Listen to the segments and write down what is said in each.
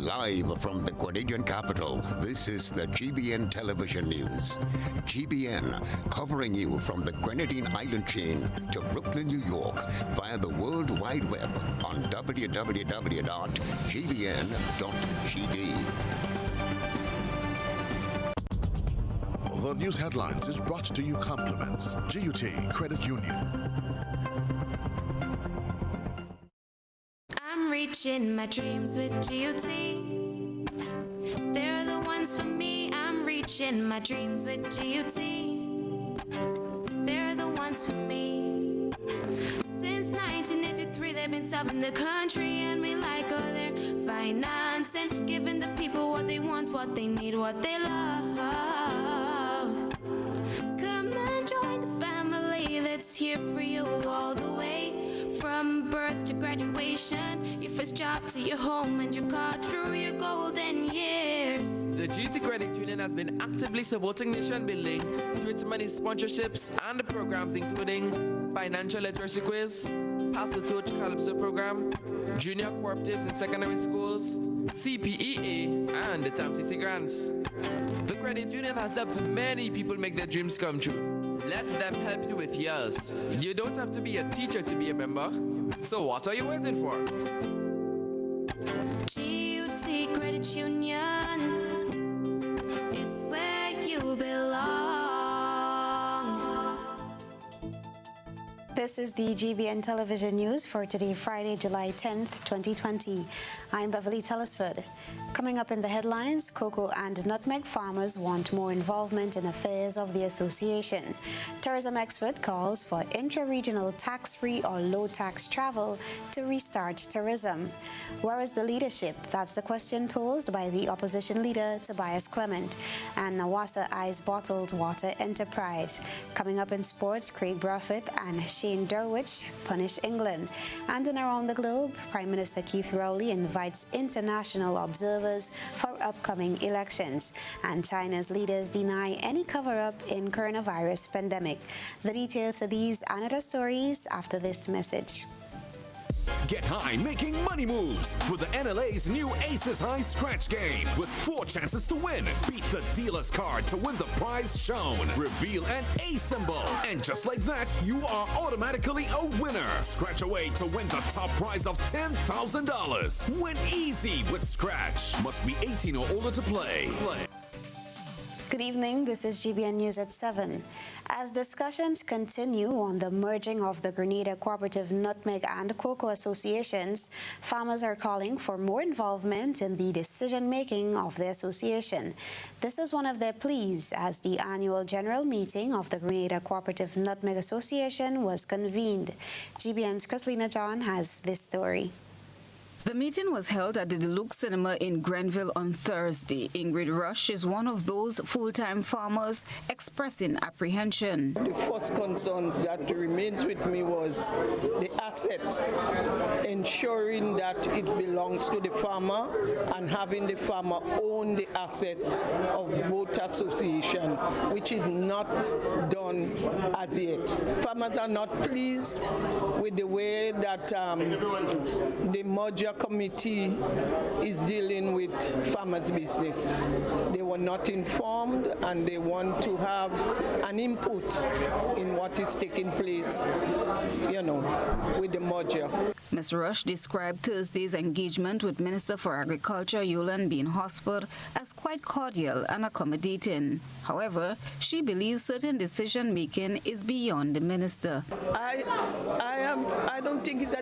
Live from the Canadian capital, this is the GBN Television News. GBN, covering you from the Grenadine Island chain to Brooklyn, New York, via the World Wide Web on www.gbn.gd. The news headlines is brought to you compliments GUT Credit Union. I'm reaching my dreams with GUT. They're the ones for me. I'm reaching my dreams with GUT. They're the ones for me. Since 1983, they've been serving the country, and we like all their financing, giving the people what they want, what they need, what they love. Come and join the family that's here for you all the way. From birth to graduation, your first job to your home and your car through your golden years. The GT Credit Union has been actively supporting nation building through its many sponsorships and programs including financial literacy quiz, Pass the Torch Calypso program, junior cooperatives in secondary schools, CPEA, and the TAMCC grants. The credit union has helped many people make their dreams come true. Let them help you with yours. You don't have to be a teacher to be a member. So what are you waiting for? GUT Credit Union, it's where you belong. This is the GBN Television News for today, Friday, July 10th, 2020. I'm Beverly Telesford. Coming up in the headlines, cocoa and nutmeg farmers want more involvement in affairs of the association. Tourism expert calls for intra-regional tax-free or low-tax travel to restart tourism. Where is the leadership? That's the question posed by the opposition leader, Tobias Clement. And Nawasa eyes bottled water enterprise. Coming up in sports, Craig Braffett and Shane Derwich punish England. And in around the globe, Prime Minister Keith Rowley invites international observers for upcoming elections. And China's leaders deny any cover-up in coronavirus pandemic. The details of these and other stories after this message. Get high making money moves with the NLA's new Aces High Scratch game with 4 chances to win. Beat the dealer's card to win the prize shown. Reveal an A symbol. And just like that, you are automatically a winner. Scratch away to win the top prize of $10,000. Win easy with Scratch. Must be 18 or older to play. Good evening, this is GBN News at 7. As discussions continue on the merging of the Grenada Cooperative Nutmeg and Cocoa Associations, farmers are calling for more involvement in the decision-making of the association. This is one of their pleas as the annual general meeting of the Grenada Cooperative Nutmeg Association was convened. GBN's Chrislina John has this story. The meeting was held at the Deluxe Cinema in Grenville on Thursday. Ingrid Rush is one of those full-time farmers expressing apprehension. The first concerns that remains with me was the assets, ensuring that it belongs to the farmer and having the farmer own the assets of both association, which is not done as yet. Farmers are not pleased with the way that the merger committee is dealing with farmers' business. They were not informed and they want to have an input in what is taking place, with the merger. Ms. Rush described Thursday's engagement with Minister for Agriculture Yolan Bean Hosford as quite cordial and accommodating. However, she believes certain decision-making is beyond the minister. I don't think it's a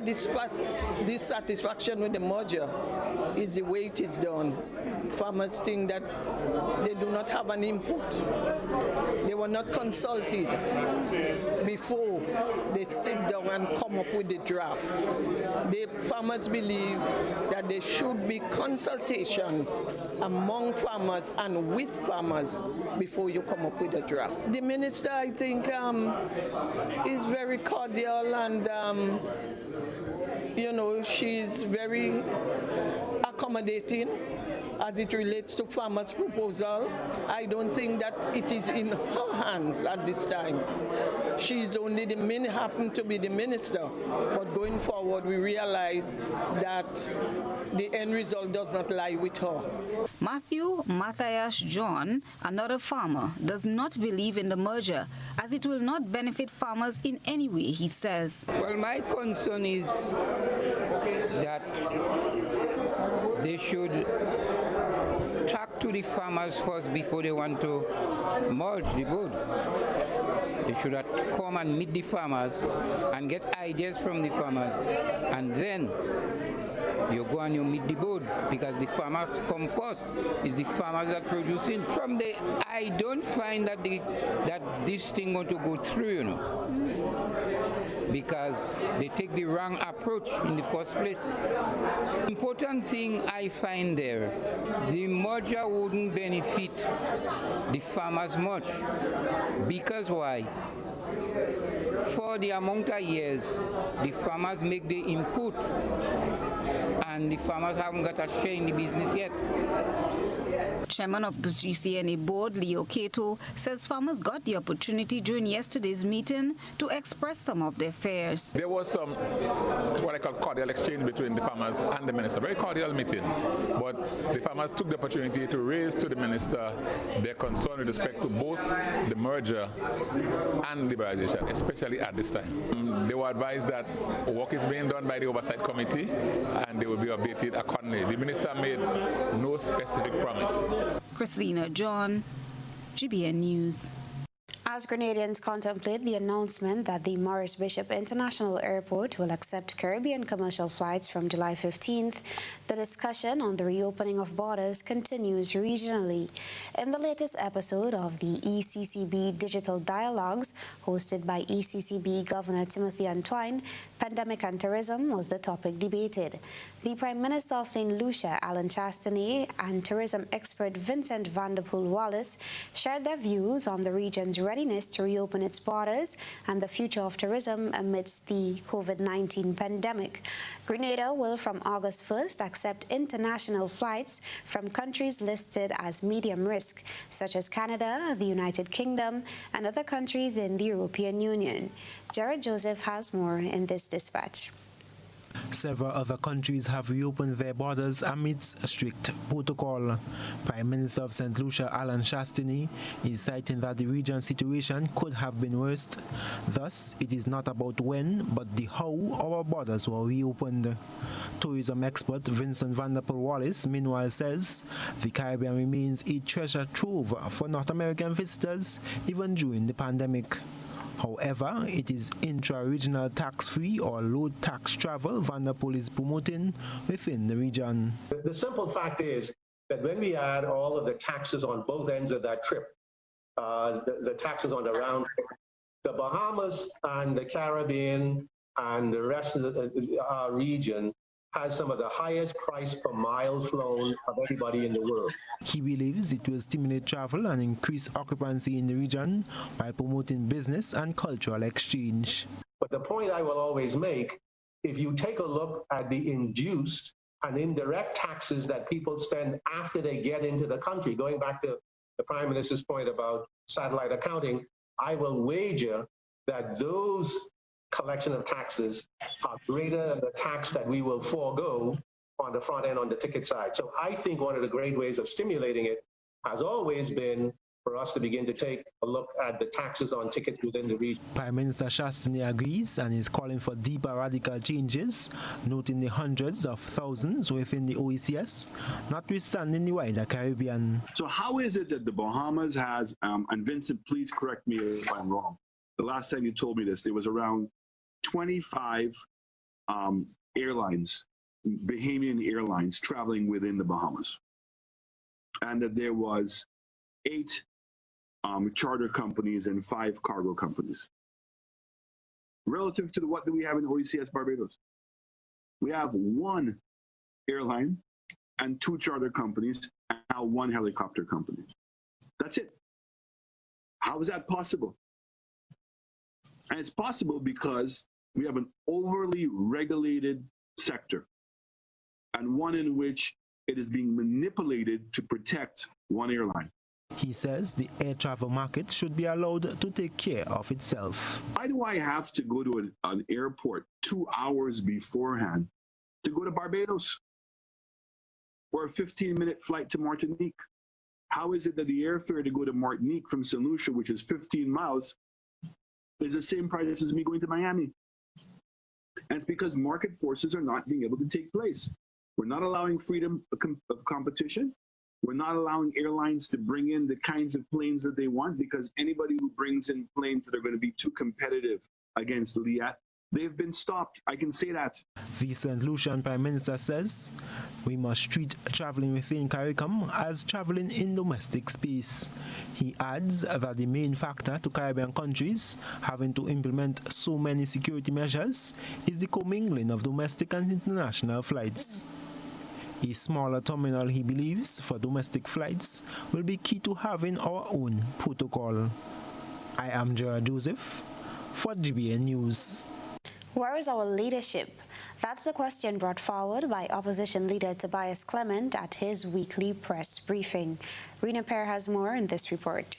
dissatisfaction with the merger. It's the way it is done. Farmers think that they do not have an input. They were not consulted before they sit down and come up with the draft. The farmers believe that there should be consultation among farmers and with farmers before you come up with a draft. The minister, I think, is very cordial and she's very accommodating as it relates to farmers' proposal. I don't think that it is in her hands at this time. She's only happen to be the minister, but going forward, forward, we realize that the end result does not lie with her. Matthew Matthias John, another farmer, does not believe in the merger as it will not benefit farmers in any way, he says. Well, my concern is that they should talk to the farmers first before they want to merge the board. They should come and meet the farmers and get ideas from the farmers, and then you go and you meet the board, because the farmers come first. It's the farmers that producing. From the, I don't find that this thing going to go through, you know, because they take the wrong approach in the first place. Important thing I find there, the merger wouldn't benefit the farmers much. Because why? For the amount of years the farmers make the input, and the farmers haven't got a share in the business yet. Chairman of the GCNA board, Leo Cato, says farmers got the opportunity during yesterday's meeting to express some of their fears. There was some, what I call cordial exchange between the farmers and the minister, very cordial meeting. But the farmers took the opportunity to raise to the minister their concern with respect to both the merger and liberalization, especially at this time. They were advised that work is being done by the oversight committee and they will be updated accordingly. The minister made no specific promise. Christina John, GBN News. As Grenadians contemplate the announcement that the Maurice Bishop International Airport will accept Caribbean commercial flights from July 15th, the discussion on the reopening of borders continues regionally. In the latest episode of the ECCB Digital Dialogues, hosted by ECCB Governor Timothy Antoine, pandemic and tourism was the topic debated. The Prime Minister of St. Lucia, Alan Chastanet, and tourism expert Vincent Vanderpool Wallace shared their views on the region's readiness to reopen its borders and the future of tourism amidst the COVID-19 pandemic. Grenada will from August 1st accept international flights from countries listed as medium risk, such as Canada, the United Kingdom, and other countries in the European Union. Jared Joseph has more in this dispatch. Several other countries have reopened their borders amidst a strict protocol. Prime Minister of St. Lucia, Alan Chastanet, is citing that the region's situation could have been worse. Thus, it is not about when, but the how our borders were reopened. Tourism expert Vincent Vanderpool Wallace, meanwhile, says the Caribbean remains a treasure trove for North American visitors, even during the pandemic. However, it is intra-regional tax-free or low-tax travel Vanderpool is promoting within the region. The simple fact is that when we add all of the taxes on both ends of that trip, the taxes on the round trip, the Bahamas and the Caribbean and the rest of our region has some of the highest price per mile flown of anybody in the world. He believes it will stimulate travel and increase occupancy in the region while promoting business and cultural exchange. But the point I will always make, if you take a look at the induced and indirect taxes that people spend after they get into the country, going back to the Prime Minister's point about satellite accounting, I will wager that those collection of taxes are greater than the tax that we will forego on the front end on the ticket side. So I think one of the great ways of stimulating it has always been for us to begin to take a look at the taxes on tickets within the region. Prime Minister Chastanet agrees and is calling for deeper radical changes, noting the hundreds of thousands within the OECS, notwithstanding the wider Caribbean. So how is it that the Bahamas has, and Vincent, please correct me if I'm wrong, the last time you told me this, there was around 25 airlines, Bahamian airlines, traveling within the Bahamas, and that there was 8 charter companies and 5 cargo companies. Relative to what do we have in OECS Barbados? We have 1 airline and 2 charter companies and now 1 helicopter company. That's it. How is that possible? And it's possible because we have an overly regulated sector, and one in which it is being manipulated to protect one airline. He says the air travel market should be allowed to take care of itself. Why do I have to go to an airport 2 hours beforehand to go to Barbados? Or a 15-minute flight to Martinique? How is it that the airfare to go to Martinique from St. Lucia, which is 15 miles, is the same price as me going to Miami? And it's because market forces are not being able to take place. We're not allowing freedom of competition. We're not allowing airlines to bring in the kinds of planes that they want, because anybody who brings in planes that are going to be too competitive against Liat, they've been stopped. I can say that. The St. Lucian Prime Minister says we must treat traveling within CARICOM as traveling in domestic space. He adds that the main factor to Caribbean countries having to implement so many security measures is the commingling of domestic and international flights. A smaller terminal, he believes, for domestic flights will be key to having our own protocol. I am Gerard Joseph for GBN News. Where is our leadership? That's the question brought forward by opposition leader Tobias Clement at his weekly press briefing. Rena Pear has more in this report.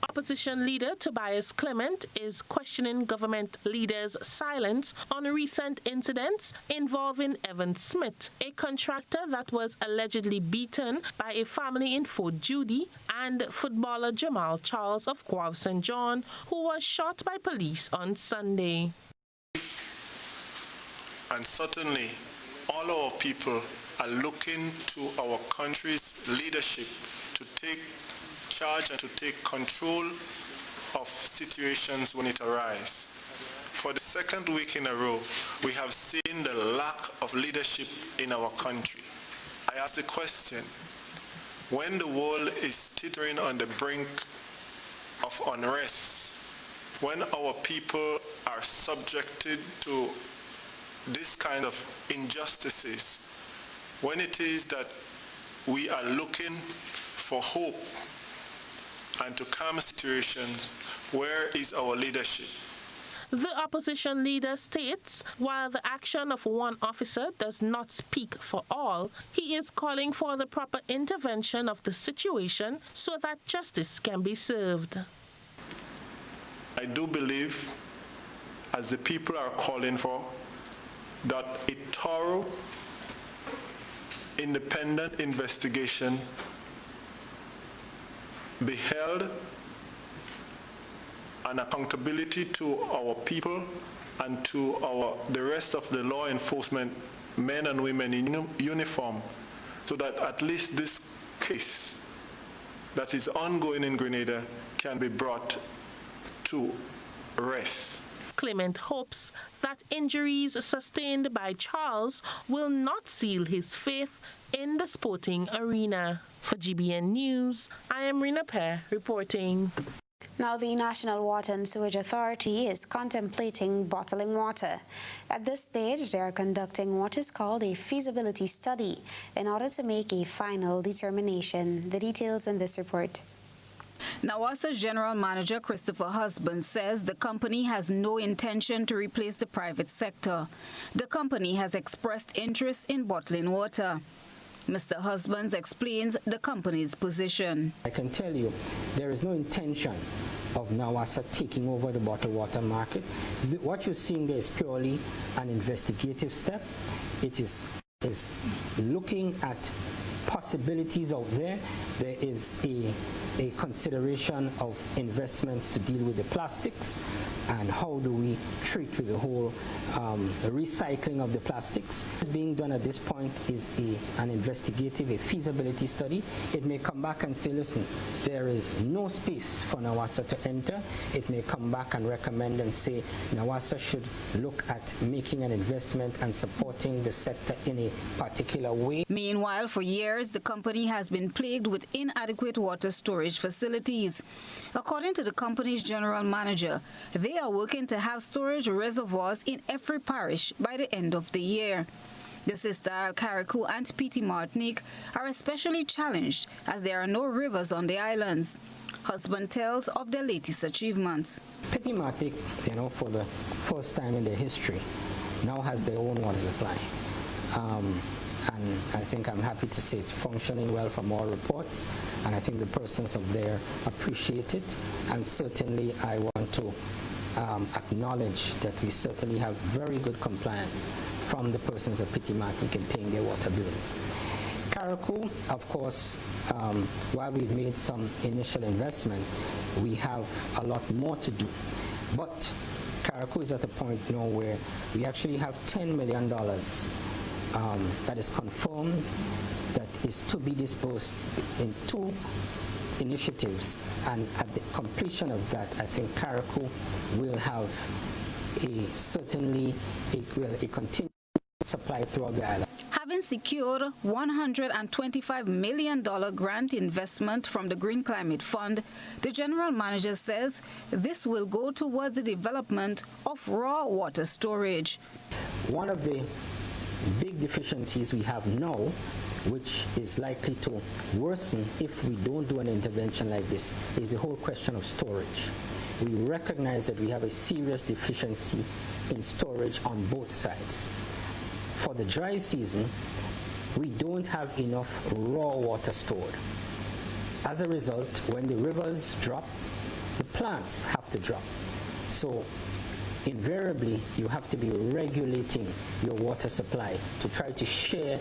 Opposition leader Tobias Clement is questioning government leaders' silence on recent incidents involving Evan Smith, a contractor that was allegedly beaten by a family in Fort Judy, and footballer Jamal Charles of Guave St. John, who was shot by police on Sunday. And certainly, all our people are looking to our country's leadership to take charge and to take control of situations when it arises. For the second week in a row, we have seen the lack of leadership in our country. I ask the question, when the world is teetering on the brink of unrest, when our people are subjected to this kind of injustices, when it is that we are looking for hope and to calm situations, where is our leadership? The opposition leader states while the action of one officer does not speak for all, he is calling for the proper intervention of the situation so that justice can be served. I do believe, as the people are calling for, that a thorough, independent investigation be held, and accountability to our people and to the rest of the law enforcement men and women in uniform, so that at least this case that is ongoing in Grenada can be brought to rest. Clement hopes that injuries sustained by Charles will not seal his faith in the sporting arena. For GBN News, I am Rena Pear reporting. Now, the National Water and Sewage Authority is contemplating bottling water. At this stage, they are conducting what is called a feasibility study in order to make a final determination. The details in this report. NAWASA's General Manager Christopher Husband says the company has no intention to replace the private sector. The company has expressed interest in bottling water. Mr. Husbands explains the company's position. I can tell you there is no intention of NAWASA taking over the bottled water market. What you're seeing there is purely an investigative step. It is looking at possibilities out there. There is a consideration of investments to deal with the plastics and how do we treat with the whole recycling of the plastics. What's being done at this point is an investigative, a feasibility study. It may come back and say, listen, there is no space for NAWASA to enter. It may come back and recommend and say NAWASA should look at making an investment and supporting the sector in a particular way. Meanwhile, for years, the company has been plagued with inadequate water storage facilities. According to the company's general manager, they are working to have storage reservoirs in every parish by the end of the year. The Sister Isle, Carriacou, and Petit Martinique are especially challenged as there are no rivers on the islands. Husband tells of their latest achievements. Petit Martinique, for the first time in their history, now has their own water supply. and I think I'm happy to say it's functioning well from all reports, and I think the persons up there appreciate it, and certainly I want to acknowledge that we certainly have very good compliance from the persons of Pitimatic in paying their water bills. Karakou, of course, while we've made some initial investment, we have a lot more to do. But Karakou is at a point now where we actually have $10 million that is confirmed, that is to be disbursed in 2 initiatives, and at the completion of that, I think Karakou will have certainly a continued supply throughout the island. Having secured $125 million grant investment from the Green Climate Fund, the general manager says this will go towards the development of raw water storage. One of the big deficiencies we have now, which is likely to worsen if we don't do an intervention like this, is the whole question of storage. We recognize that we have a serious deficiency in storage on both sides. For the dry season, we don't have enough raw water stored. As a result, when the rivers drop, the plants have to drop. So invariably, you have to be regulating your water supply to try to share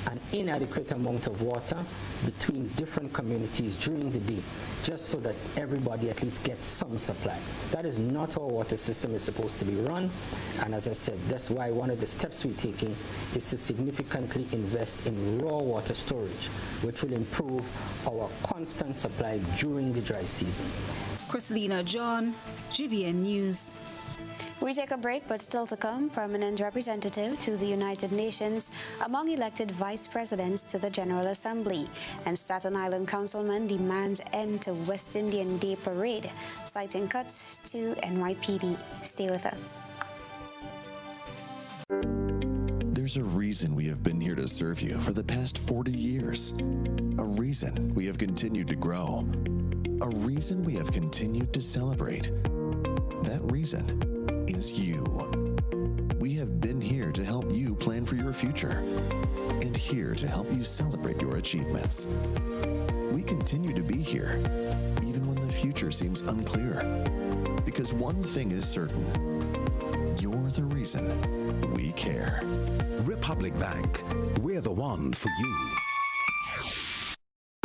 an inadequate amount of water between different communities during the day, just so that everybody at least gets some supply. That is not how our water system is supposed to be run, and as I said, that's why one of the steps we're taking is to significantly invest in raw water storage, which will improve our constant supply during the dry season. Christina John, GBN News. We take a break, but still to come, permanent representative to the United Nations among elected vice presidents to the General Assembly, and Staten Island councilman demands end to West Indian Day Parade, citing cuts to NYPD. Stay with us. There's a reason we have been here to serve you for the past 40 years. A reason we have continued to grow. A reason we have continued to celebrate. That reason is you. We have been here to help you plan for your future and here to help you celebrate your achievements. We continue to be here even when the future seems unclear, because one thing is certain: you're the reason we care. Republic Bank, we're the one for you.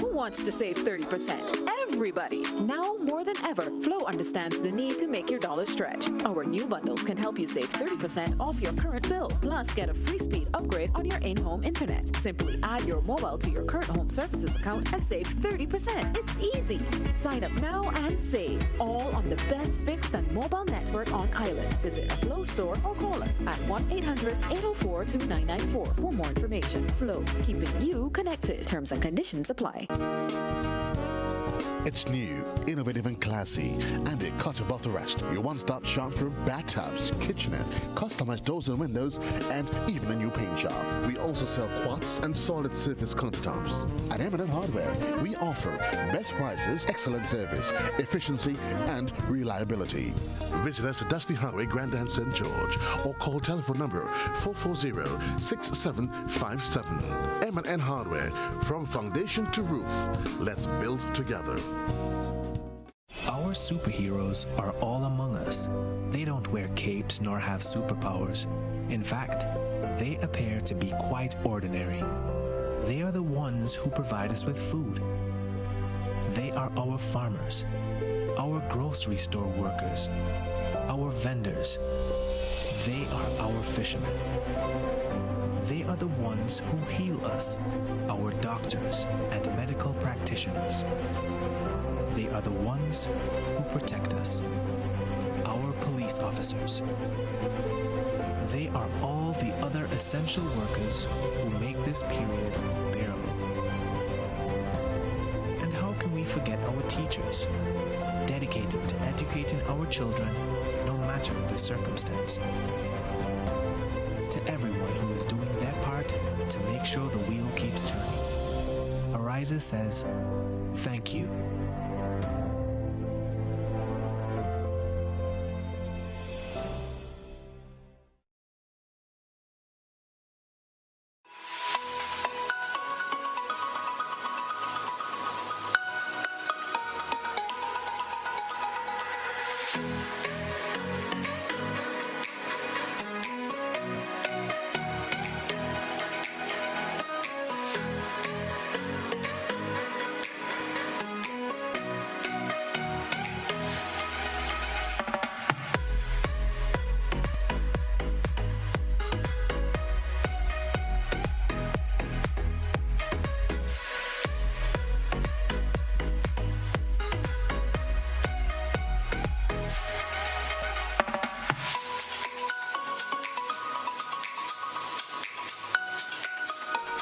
Who wants to save 30%? Everybody. Now more than ever, Flow understands the need to make your dollar stretch. Our new bundles can help you save 30% off your current bill. Plus, get a free speed upgrade on your in-home internet. Simply add your mobile to your current home services account and save 30%. It's easy. Sign up now and save. All on the best fixed and mobile network on island. Visit a Flow store or call us at 1-800-804-2994 for more information. Flow, keeping you connected. Terms and conditions apply. It's new, innovative and classy, and it cut above the rest. Your one-stop shop for bathtubs, kitchenette, customized doors and windows, and even a new paint job. We also sell quartz and solid surface countertops. At M&N Hardware, we offer best prices, excellent service, efficiency, and reliability. Visit us at Dusty Highway, Grandin, St. George, or call telephone number 440-6757. M&N Hardware, from foundation to roof. Let's build together. Our superheroes are all among us. They don't wear capes nor have superpowers. In fact, they appear to be quite ordinary. They are the ones who provide us with food. They are our farmers, our grocery store workers, our vendors. They are our fishermen. They are the ones who heal us, our doctors and medical practitioners. They are the ones who protect us, our police officers. They are all the other essential workers who make this period bearable. And how can we forget our teachers, dedicated to educating our children no matter the circumstance? To everyone who is doing their part to make sure the wheel keeps turning, Ariza says, thank you.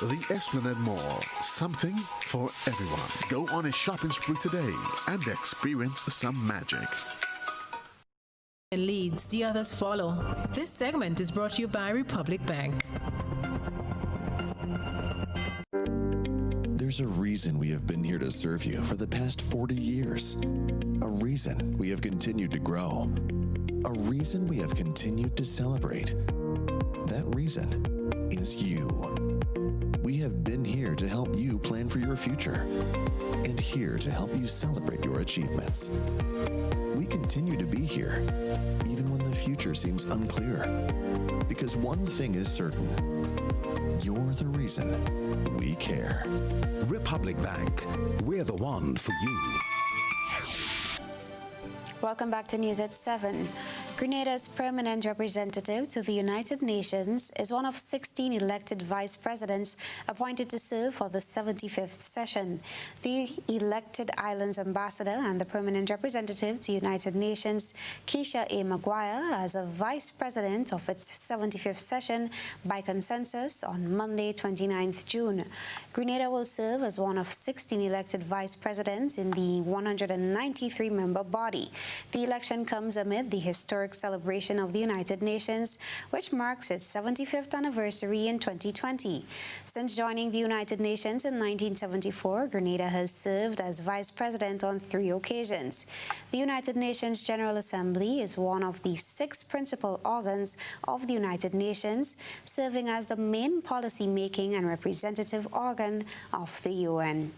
The Esplanade Mall, something for everyone. Go on a shopping spree today and experience some magic. Leads, the others follow. This segment is brought to you by Republic Bank. There's a reason we have been here to serve you for the past 40 years. A reason we have continued to grow. A reason we have continued to celebrate. That reason is you. We have been here to help you plan for your future and here to help you celebrate your achievements. We continue to be here, even when the future seems unclear. Because one thing is certain, you're the reason we care. Republic Bank, we're the one for you. Welcome back to News at 7. Grenada's permanent representative to the United Nations is one of 16 elected vice presidents appointed to serve for the 75th session. The elected island's ambassador and the permanent representative to United Nations, Keisha A. Maguire, as a vice president of its 75th session by consensus on Monday, 29th June. Grenada will serve as one of 16 elected vice presidents in the 193-member body. The election comes amid the historic celebration of the United Nations, which marks its 75th anniversary in 2020. Since joining the United Nations in 1974, Grenada has served as vice president on 3 occasions. The United Nations General Assembly is one of the 6 principal organs of the United Nations, serving as the main policy-making and representative organ of the UN.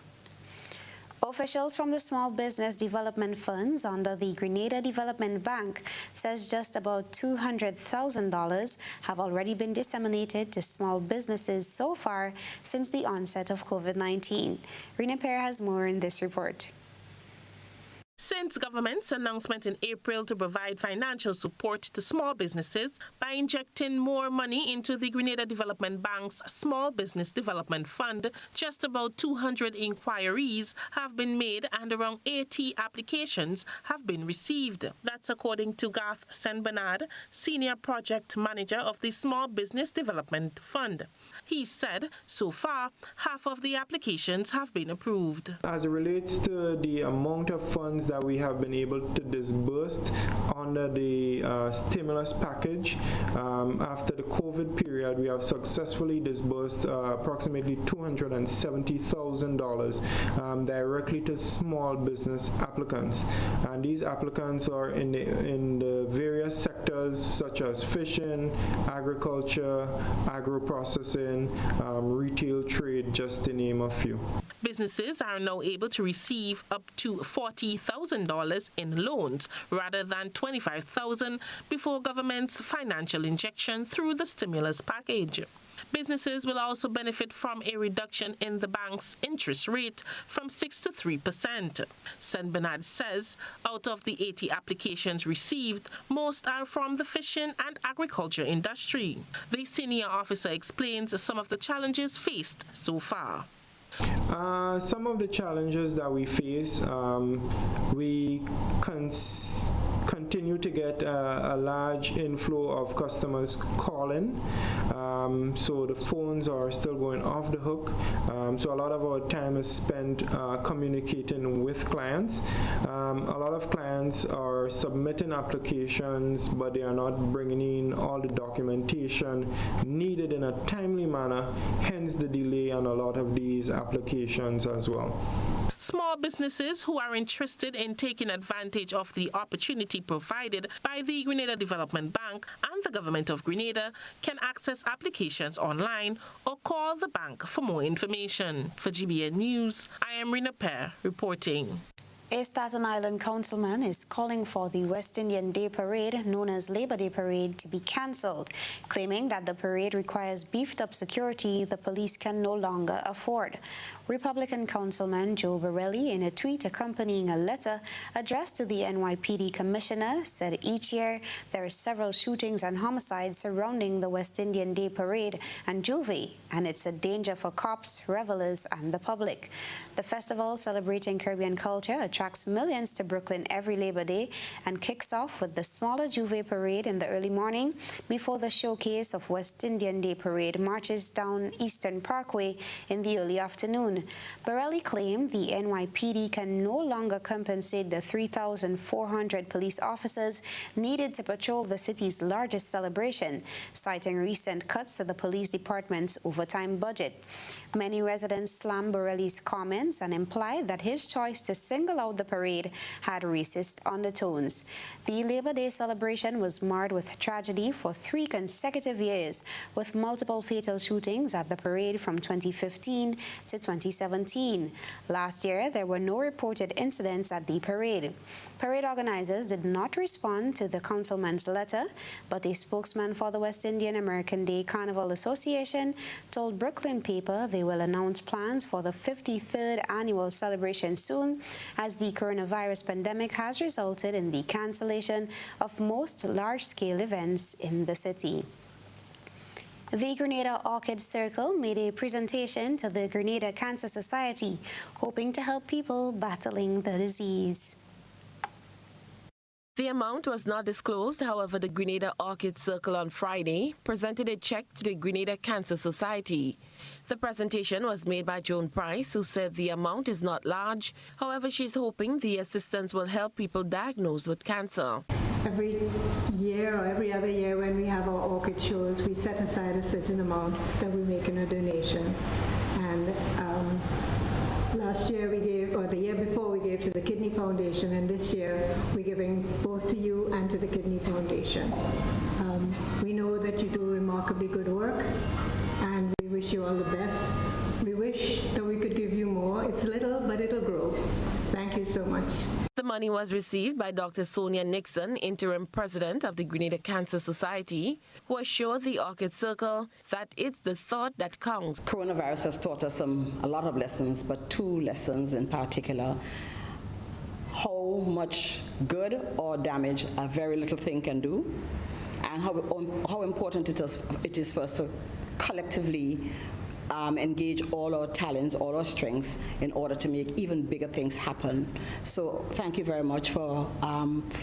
Officials from the Small Business Development Funds under the Grenada Development Bank says just about $200,000 have already been disseminated to small businesses so far since the onset of COVID-19. Rina Pear has more in this report. Since government's announcement in April to provide financial support to small businesses by injecting more money into the Grenada Development Bank's Small Business Development Fund, just about 200 inquiries have been made and around 80 applications have been received. That's according to Garth St. Bernard, Senior Project Manager of the Small Business Development Fund. He said so far, half of the applications have been approved. As it relates to the amount of funds that we have been able to disburse under the stimulus package. After the COVID period, we have successfully disbursed approximately $270,000 directly to small business applicants. And these applicants are in the various sectors such as fishing, agriculture, agro-processing, retail trade, just to name a few. Businesses are now able to receive up to $40,000 in loans rather than $25,000 before government's financial injection through the stimulus package. Businesses will also benefit from a reduction in the bank's interest rate from 6 to 3%. St. Bernard says out of the 80 applications received, most are from the fishing and agriculture industry. The senior officer explains some of the challenges faced so far. Some of the challenges that we face, we continue to get a large inflow of customers calling, so the phones are still going off the hook, so a lot of our time is spent communicating with clients. A lot of clients are submitting applications, but they are not bringing in all the documentation needed in a timely manner, hence the delay on a lot of these applications as well. Small businesses who are interested in taking advantage of the opportunity provided by the Grenada Development Bank and the Government of Grenada can access applications online or call the bank for more information. For GBN News, I am Rina Pear reporting. A Staten Island councilman is calling for the West Indian Day Parade, known as Labor Day Parade, to be cancelled, claiming that the parade requires beefed-up security the police can no longer afford. Republican Councilman Joe Beverly, in a tweet accompanying a letter addressed to the NYPD commissioner, said each year there are several shootings and homicides surrounding the West Indian Day Parade and Juve, and it's a danger for cops, revelers, and the public. The festival, celebrating Caribbean culture, attracts millions to Brooklyn every Labor Day and kicks off with the smaller Juve parade in the early morning before the showcase of West Indian Day parade marches down Eastern Parkway in the early afternoon. Beverly claimed the NYPD can no longer compensate the 3,400 police officers needed to patrol the city's largest celebration, citing recent cuts to the police department's overtime budget. Many residents slammed Beverly's comments and implied that his choice to single out the parade had racist undertones. The Labor Day celebration was marred with tragedy for 3 consecutive years, with multiple fatal shootings at the parade from 2015 to 2017. Last year, there were no reported incidents at the parade. Parade organizers did not respond to the councilman's letter, but a spokesman for the West Indian American Day Carnival Association told Brooklyn Paper they will announce plans for the 53rd annual celebration soon, as the coronavirus pandemic has resulted in the cancellation of most large-scale events in the city. The Grenada Orchid Circle made a presentation to the Grenada Cancer Society, hoping to help people battling the disease. The amount was not disclosed. However, the Grenada Orchid Circle on Friday presented a check to the Grenada Cancer Society. The presentation was made by Joan Price, who said the amount is not large. However, she's hoping the assistance will help people diagnosed with cancer. Every year or every other year when we have our orchid shows, we set aside a certain amount that we make in a donation. And last year we gave, or the year before we gave to the Kidney Foundation, and this year we're giving both to you and to the Kidney Foundation. We know that you do remarkably good work, and we wish you all the best. We wish that we could give you more. It's little, but it'll grow. Thank you so much. The money was received by Dr. Sonia Nixon, interim president of the Grenada Cancer Society, who assured the Orchid Circle that it's the thought that counts. Coronavirus has taught us a lot of lessons, but 2 lessons in particular. How much good or damage a very little thing can do, and how important it is for us to collectively engage all our talents, all our strengths in order to make even bigger things happen. So thank you very much for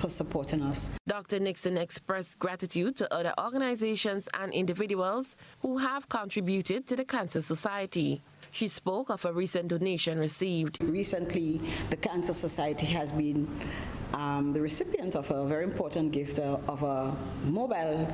supporting us. Dr. Nixon expressed gratitude to other organizations and individuals who have contributed to the Cancer Society. She spoke of a recent donation received. Recently, the Cancer Society has been the recipient of a very important gift of a mobile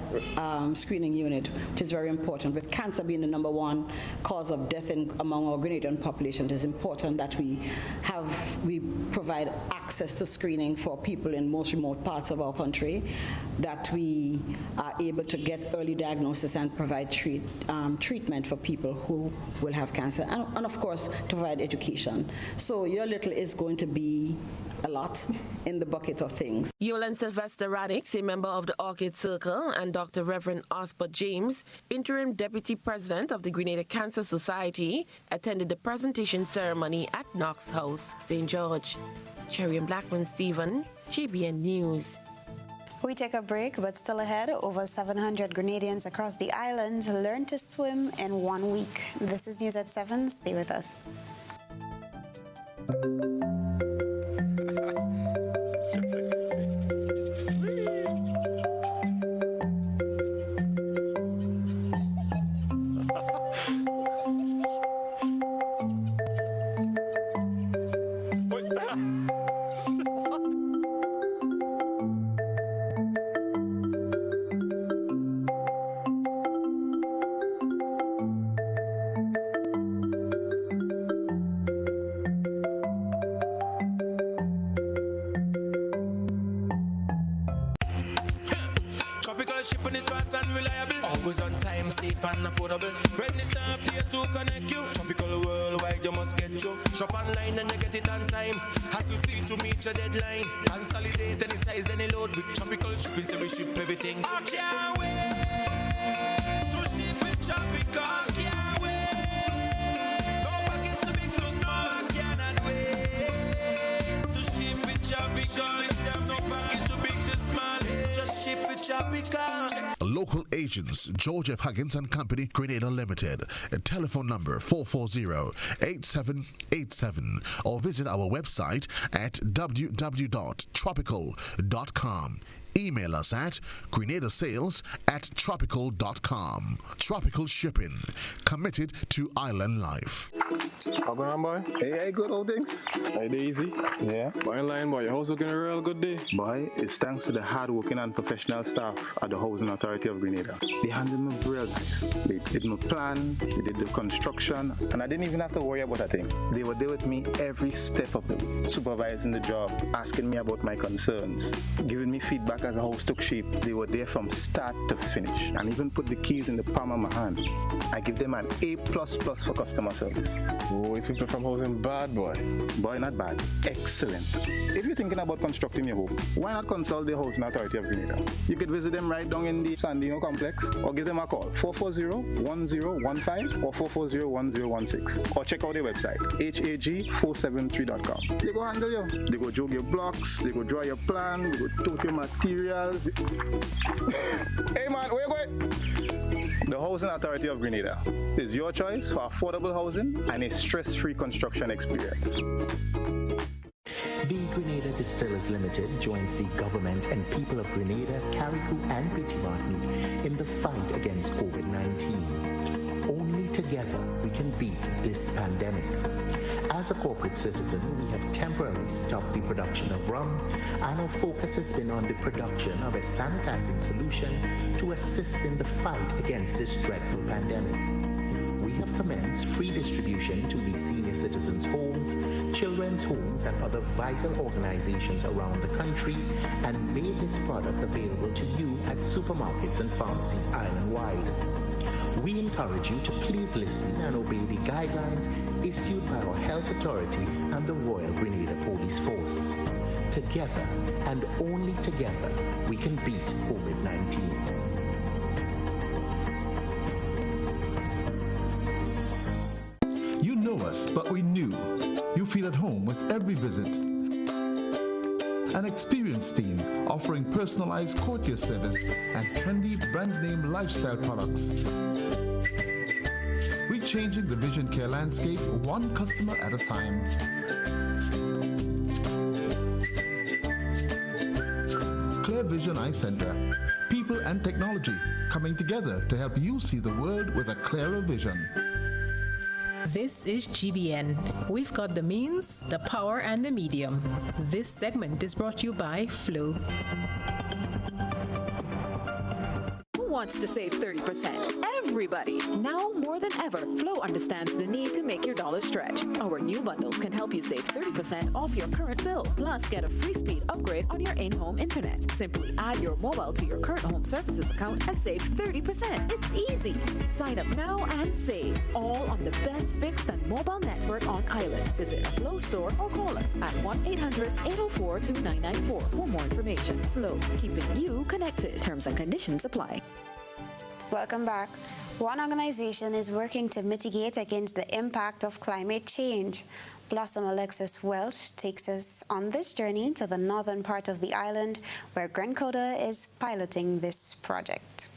screening unit, which is very important. With cancer being the #1 cause of death among our Grenadian population, it is important that we provide access to screening for people in most remote parts of our country, that we are able to get early diagnosis and provide treatment for people who will have cancer, and of course, to provide education. So your little is going to be a lot in the bucket of things. Yolan Sylvester Radix, a member of the Orchid Circle, and Dr. Reverend Osbert James, interim deputy president of the Grenada Cancer Society, attended the presentation ceremony at Knox House, St. George. Cherry and Blackman Stephen, GBN News. We take a break, but still ahead, over 700 Grenadians across the island learned to swim in 1 week. This is News at 7. Stay with us. Shipping is fast and reliable, always on time, safe and affordable. Friendly staff here to connect you. Tropical worldwide, you must get you. Shop online and you get it on time. Hassle free to meet your deadline. Consolidate any size, any load with Tropical Shipping, so we ship everything. I can't wait to ship with Tropical. I can't wait. No package too big, too small. I cannot wait to ship with Tropical. No package too big, too small. Just ship with Tropical. local agents, George F. Huggins and Company, Grenada Limited. Telephone number 440-8787 or visit our website at www.tropical.com. Email us at grenadasales@tropical.com. Tropical Shipping, committed to island life. How going on, boy? Hey, good old things. Hey, easy. Yeah. Boy, in line, boy. Your house looking a real good day. Boy, it's thanks to the hard-working and professional staff at the Housing Authority of Grenada. They handled me real nice. They did my plan, they did the construction, and I didn't even have to worry about a thing. They were there with me every step of the way, supervising the job, asking me about my concerns, giving me feedback as the house took shape. They were there from start to finish, and even put the keys in the palm of my hand. I give them an A++ for customer service. Oh, it's people from housing bad, boy. Boy, not bad. Excellent. If you're thinking about constructing your home, why not consult the Housing Authority of Grenada? You could visit them right down in the Sandino complex, or give them a call, 440-1015 or 440-1016, or check out their website, hag473.com. They go handle you. They go jog your blocks, they go draw your plan, they go tote your materials. Hey man, where you going? The Housing Authority of Grenada is your choice for affordable housing and a stress-free construction experience. The Grenada Distillers Limited joins the government and people of Grenada, Carriacou and Petit Martinique in the fight against COVID-19. Only together we can beat this pandemic. As a corporate citizen, we have temporarily stopped the production of rum, and our focus has been on the production of a sanitizing solution to assist in the fight against this dreadful pandemic. We have commenced free distribution to the senior citizens' homes, children's homes, and other vital organizations around the country, and made this product available to you at supermarkets and pharmacies island-wide. We encourage you to please listen and obey the guidelines issued by our health authority and the Royal Grenada Police Force. Together, and only together, we can beat COVID-19. You know us, but we knew. You feel at home with every visit. An experienced team offering personalized courtier service and trendy brand name lifestyle products. We're changing the vision care landscape one customer at a time. Clear Vision Eye Center. People and technology coming together to help you see the world with a clearer vision. This is GBN. We've got the means, the power, and the medium. This segment is brought to you by Flow. Who wants to save 30%? Everybody. Now more than ever, Flow understands the need to make your dollar stretch. Our new bundles can help you save 30% off your current bill. Plus, get a free speed upgrade on your in-home internet. Simply add your mobile to your current home services account and save 30%. It's easy. Sign up now and save. All on the best fixed and mobile network on island. Visit a Flow store or call us at 1-800-804-2994 for more information. Flow, keeping you connected. Terms and conditions apply. Welcome back. One organization is working to mitigate against the impact of climate change. Blossom Alexis Welsh takes us on this journey to the northern part of the island, where Grenada is piloting this project.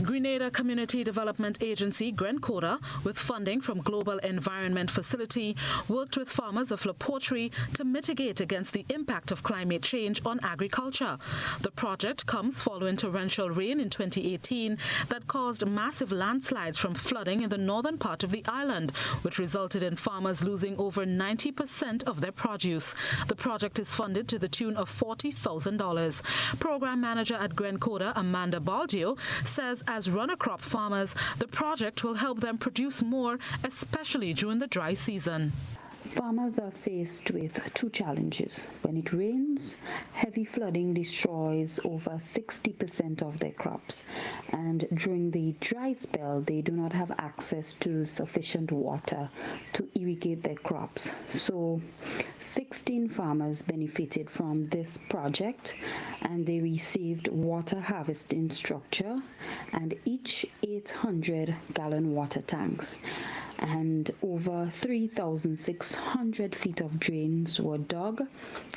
Grenada Community Development Agency, Grenada, with funding from Global Environment Facility, worked with farmers of La Poterie to mitigate against the impact of climate change on agriculture. The project comes following torrential rain in 2018 that caused massive landslides from flooding in the northern part of the island, which resulted in farmers losing over 90% of their produce. The project is funded to the tune of $40,000. Program manager at Grenada, Amanda Baldio, says as runner-crop farmers, the project will help them produce more, especially during the dry season. Farmers are faced with two challenges. When it rains, heavy flooding destroys over 60% of their crops. And during the dry spell, they do not have access to sufficient water to irrigate their crops. So 16 farmers benefited from this project, and they received water harvesting structure and each 800-gallon water tanks. and over 3,600 feet of drains were dug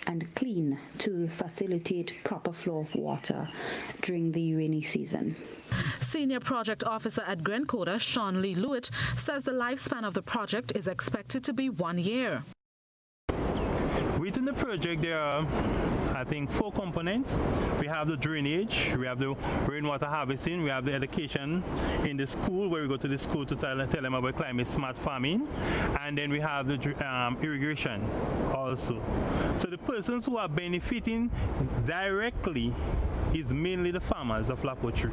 and cleaned to facilitate proper flow of water during the rainy season. Senior Project Officer at Gren Coda, Sean Lee Lewitt, says the lifespan of the project is expected to be 1 year. Within the project, there are, I think, 4 components. We have the drainage, we have the rainwater harvesting, we have the education in the school, where we go to the school to tell them about climate smart farming, and then we have the irrigation also. So the persons who are benefiting directly is mainly the farmers of La Poterie.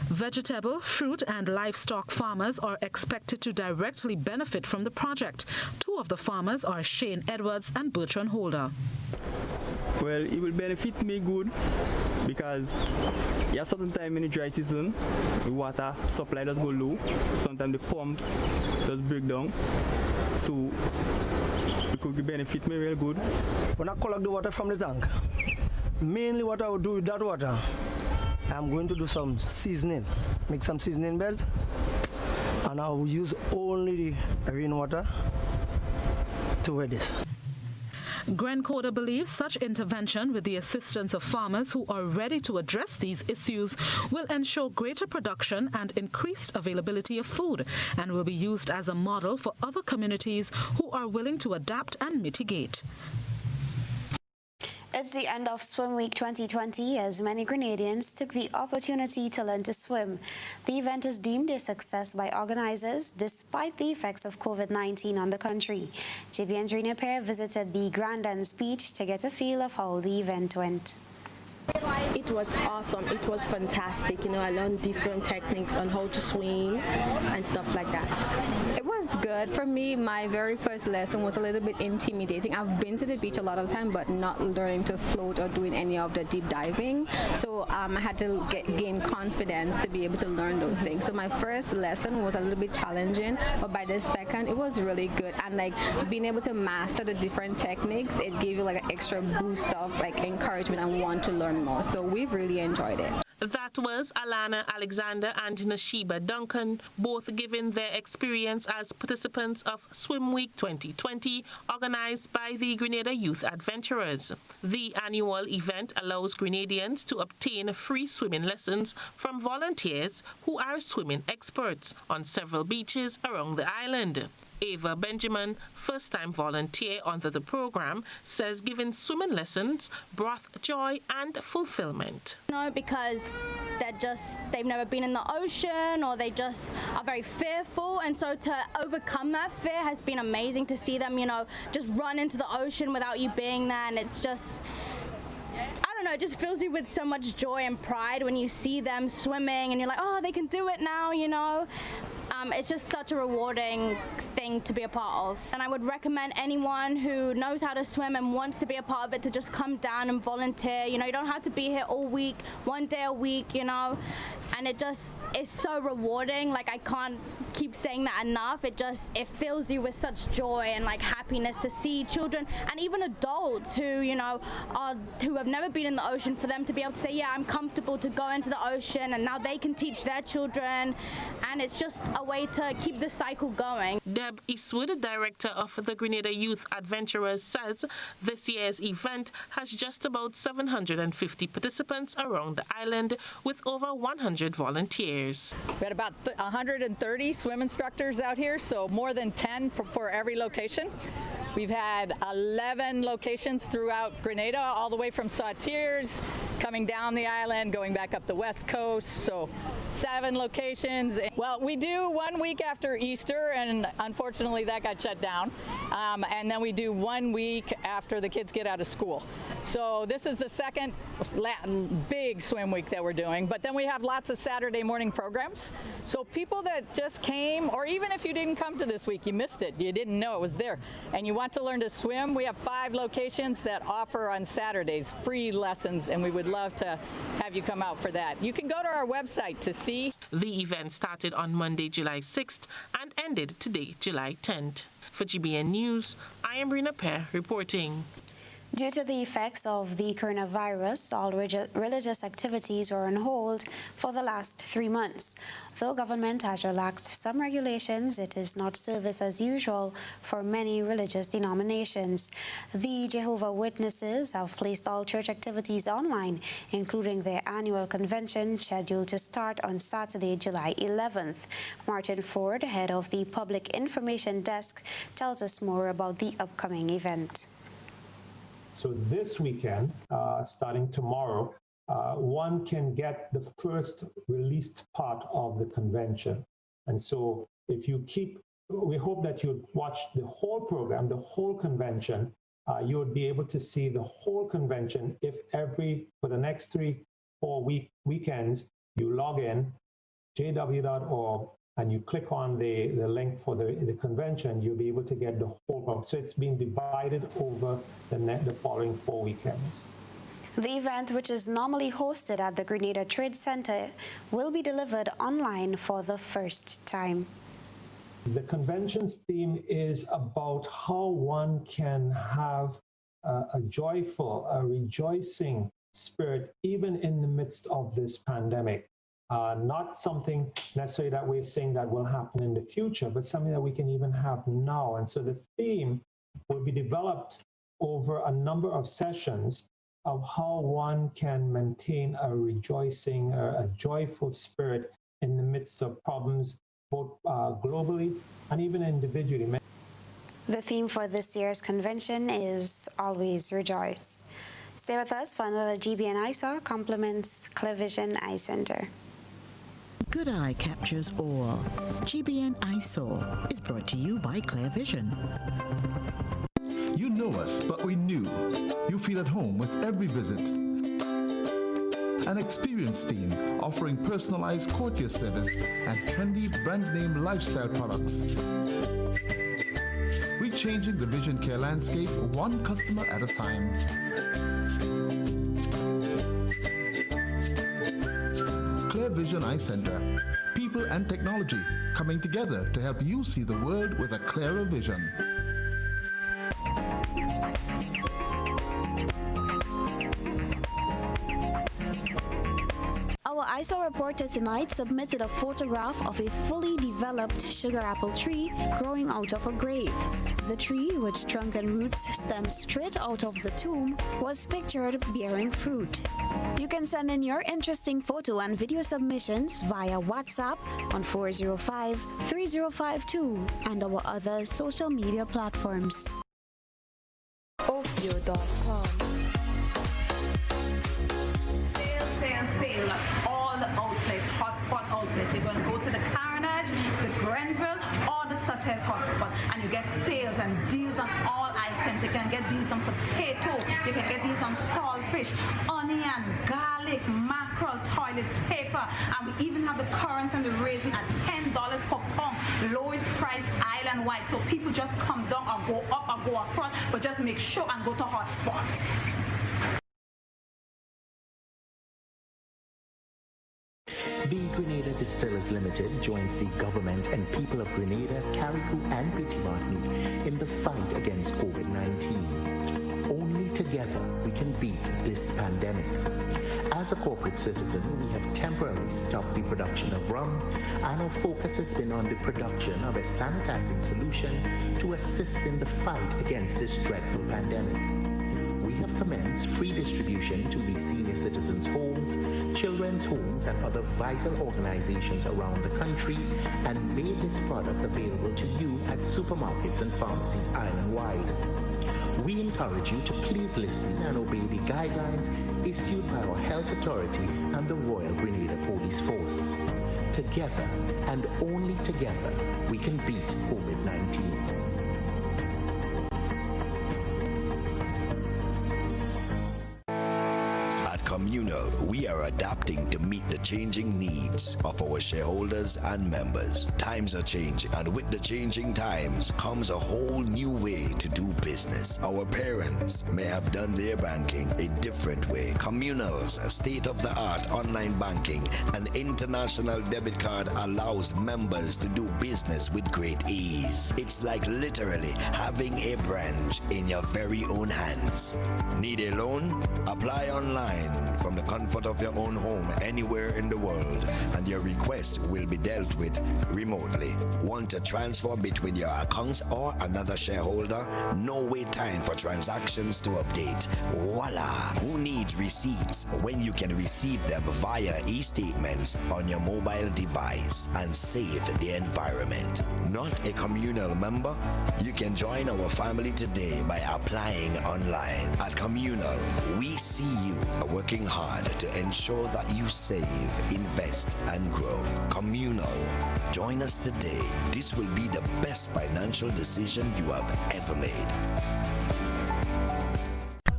Vegetable, fruit and livestock farmers are expected to directly benefit from the project. 2 of the farmers are Shane Edwards and Bertrand Holder. Well, it will benefit me good because you have certain time in the dry season, the water supply does go low. Sometimes the pump does break down. So it could benefit me real good. When I collect the water from the tank, mainly what I would do with that water, I'm going to do some seasoning, make some seasoning beds, and I will use only the rainwater to wear this. Gren Coda believes such intervention with the assistance of farmers who are ready to address these issues will ensure greater production and increased availability of food, and will be used as a model for other communities who are willing to adapt and mitigate. It's the end of Swim Week 2020 as many Grenadians took the opportunity to learn to swim. The event is deemed a success by organizers despite the effects of COVID-19 on the country. GBN's Rina Pair visited the Grand Ends Beach to get a feel of how the event went. It was awesome. It was fantastic. You know, I learned different techniques on how to swim and stuff like that. It was good. For me, my very first lesson was a little bit intimidating. I've been to the beach a lot of time, but not learning to float or doing any of the deep diving. So I had to gain confidence to be able to learn those things. So my first lesson was a little bit challenging, but by the second, it was really good. And like being able to master the different techniques, it gave you like an extra boost of like encouragement and want to learn more. So we've really enjoyed it. That was Alana Alexander and Nashiba Duncan, both giving their experience as participants of Swim Week 2020, organized by the Grenada Youth Adventurers. The annual event allows Grenadians to obtain free swimming lessons from volunteers who are swimming experts on several beaches around the island. Ava Benjamin, first-time volunteer under the program, says giving swimming lessons brought joy and fulfillment. No, because they've never been in the ocean, or they just are very fearful, and so to overcome that fear has been amazing to see them, you know, just run into the ocean without you being there, and it's just, I don't know, it just fills you with so much joy and pride when you see them swimming and you're like, oh, they can do it now, you know. It's just such a rewarding thing to be a part of. And I would recommend anyone who knows how to swim and wants to be a part of it to just come down and volunteer. You know, you don't have to be here all week, 1 day a week, you know. And it just is so rewarding. Like, I can't keep saying that enough. It fills you with such joy and like happiness to see children and even adults who, you know, who have never been in the ocean, for them to be able to say, yeah, I'm comfortable to go into the ocean, and now they can teach their children. And it's just a way to keep the cycle going. Deb Eastwood, director of the Grenada Youth Adventurers, says this year's event has just about 750 participants around the island with over 100 volunteers. We had about 130 swim instructors out here, so more than 10 for every location. We've had 11 locations throughout Grenada, all the way from Sauterres, coming down the island, going back up the west coast, so 7 locations. Well, we do 1 week after Easter, and unfortunately that got shut down. And then we do 1 week after the kids get out of school. So this is the second big swim week that we're doing, but then we have lots of Saturday morning programs. So people that just came, or even if you didn't come to this week, you missed it, you didn't know it was there, and you want to learn to swim, we have 5 locations that offer on Saturdays free lessons, and we would love to have you come out for that. You can go to our website to see. The event started on Monday, July 6th and ended today, July 10th. For GBN News, I am Rina Pair reporting. Due to the effects of the coronavirus, all religious activities were on hold for the last 3 months. Though government has relaxed some regulations, it is not service as usual for many religious denominations. The Jehovah's Witnesses have placed all church activities online, including their annual convention scheduled to start on Saturday, July 11th. Martin Ford, head of the Public Information Desk, tells us more about the upcoming event. So this weekend, starting tomorrow, one can get the first released part of the convention. And so if you we hope that you watch the whole program, the whole convention. You would be able to see the whole convention if for the next 3-4 weekends, you log in, jw.org, and you click on the link for the convention, you'll be able to get the whole program. So it's being divided over the following 4 weekends. The event, which is normally hosted at the Grenada Trade Center, will be delivered online for the first time. The convention's theme is about how one can have a joyful, rejoicing spirit, even in the midst of this pandemic. Not something necessarily that we're saying that will happen in the future, but something that we can even have now. And so the theme will be developed over a number of sessions of how one can maintain a rejoicing, a joyful spirit in the midst of problems, both globally and even individually. The theme for this year's convention is Always Rejoice. Stay with us for another GBN ISA compliments Clear Vision Eye Center. Good eye captures all. GBN Eyesore is brought to you by Clear Vision. You know us, but we knew. You feel at home with every visit. An experienced team offering personalized courtier service and trendy brand name lifestyle products. We're changing the vision care landscape one customer at a time. Clear Vision Eye Center. People and technology coming together to help you see the world with a clearer vision. Our ISO reporter tonight submitted a photograph of a fully developed sugar apple tree growing out of a grave. The tree, with trunk and roots stem straight out of the tomb, was pictured bearing fruit. You can send in your interesting photo and video submissions via WhatsApp on 405-3052 and our other social media platforms. Ovio.com. Sale. All the outlets, hotspot outlets. You're going to go to the Carnage, the Grenville, or the Sutter's hotspot, and you get sales and deals on all items. You can get these on potato, you can get these on saltfish, onion, garlic, mackerel, toilet paper, and we even have the currants and the raisin at $10 per pound, lowest price island-wide. So people just come down or go up or go across, but just make sure and go to hotspots. The Grenada Distillers Limited joins the government and people of Grenada, Carriacou and Petit Martinique in the fight against COVID-19. Only together we can beat this pandemic. As a corporate citizen, we have temporarily stopped the production of rum, and our focus has been on the production of a sanitizing solution to assist in the fight against this dreadful pandemic. We have commenced free distribution to the senior citizens' homes, children's homes, and other vital organizations around the country, and made this product available to you at supermarkets and pharmacies island-wide. We encourage you to please listen and obey the guidelines issued by our health authority and the Royal Grenada Police Force. Together, and only together, we can beat COVID-19. Communal, we are adapting to meet the changing needs of our shareholders and members. Times are changing, and with the changing times comes a whole new way to do business. Our parents may have done their banking a different way. Communal's state-of-the-art online banking and international debit card allows members to do business with great ease. It's like literally having a branch in your very own hands. Need a loan? Apply online from the comfort of your own home anywhere in the world, and your request will be dealt with remotely. Want to transfer between your accounts or another shareholder? No wait time for transactions to update. Voila! Who needs receipts when you can receive them via e-statements on your mobile device and save the environment? Not a communal member? You can join our family today by applying online. At Communal, we see you working hard to ensure that you save, invest, and grow. Communal, join us today. This will be the best financial decision you have ever made.